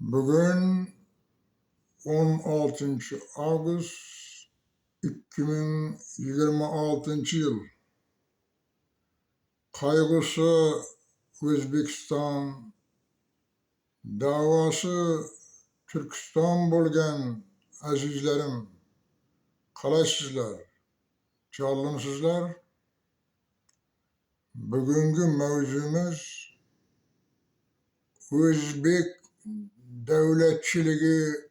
Bugün 16 Ağustos 2026 yıl. Kaygısı Özbekistan, davası Türkistan bo'lgan azizlerim, qalaysizlar, canlımsızlar? Bugünkü mevzumuz Özbek devletçiligi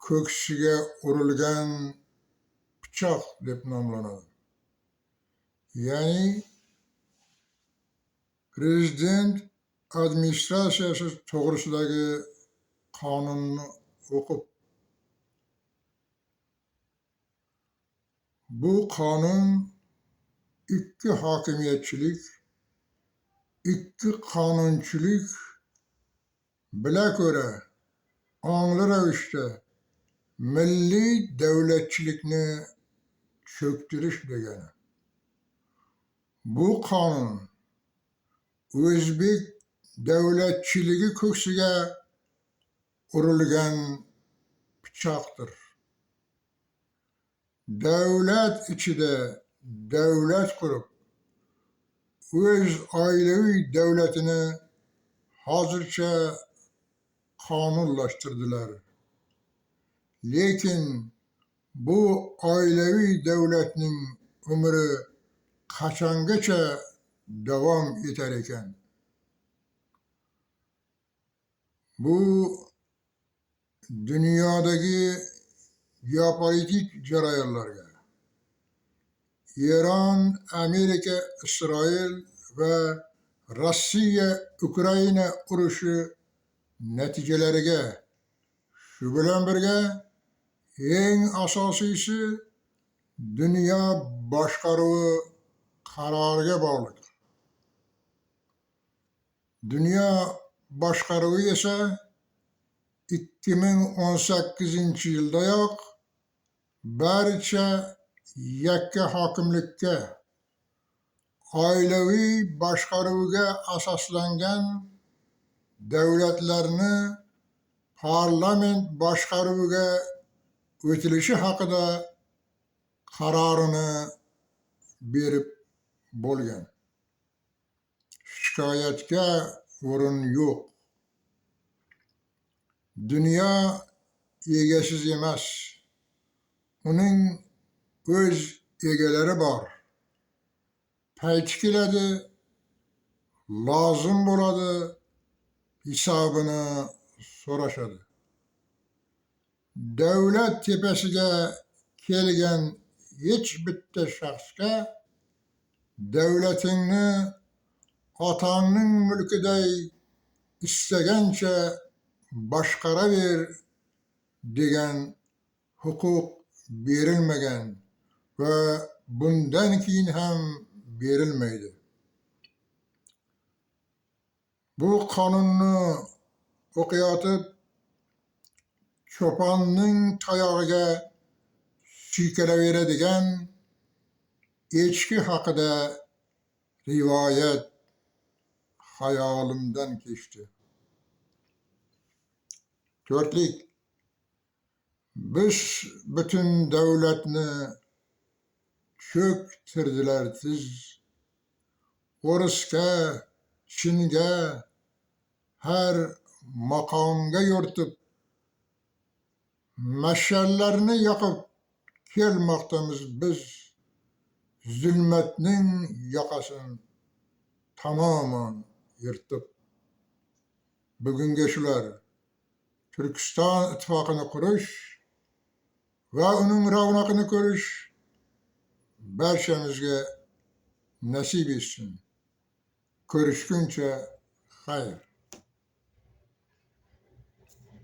köksüge urilgan bıçak deb nomlanadi. Yani Prezident administrasiyasi to'g'risidagi qonunni o'qib, bu qonun ikki hokimiyatchilik, ikki qonunchilik bila ko'ra ongli ravishda milliy davlatchilikni cho'ktirish degani. Bu qonun O'zbek davlatchiligi ko'ksiga urilgan pichoqdir. Davlat ichida davlat qurib, o'z oilaviy davlatini hozircha qonunlashtirdilar. Lekin bu oilaviy davlatning umri qachongacha davom etar ekan? Bu dunyodagi geopolitik jarayonlarga, Eron, Amerika, Isroil va Rossiya Ukraina urushi natijalariga, shu bilan birga eng asosiysi dunyo boshqaruvi qaroriga bog'liq. Dunyo boshqaruvi esa 2018 yildayoq barcha yakka hokimlikka, oilaviy boshqaruvga asoslangan davlatlarni parlament boshqaruviga o'tilishi haqida qarorini berib bo'lgan. Shikoyatga o'rin yo'q. Dunyo egasiz emas. Uning o'z egalari bor. Payti keladi, lozim bo'ladi, hisobini so'rashadi. Davlat tepasiga kelgan hech bitta shaxsga davlatingni otangning mulkiday istagancha boshqaraver degan huquq berilmagan va bundan keyin ham berilmaydi. Bu qonunni o'qiyotib, cho'ponning tayog'iga suykalaveradigan echki haqida rivoyat hayolimdan kechdi. To'rtlik, biz butun davlatni cho'ktirdilar tiz. O'risga, Chinga, har maqomga yo'rtib, mash'allarni yoqib kelmoqdamiz biz. Zulmatning yoqasini tamoman yirtib. Bugunga shular Turkiston ittifoqini qurish va uning ravnaqini ko'rish barchamizga nasib etsin. Ko'rishguncha xayr.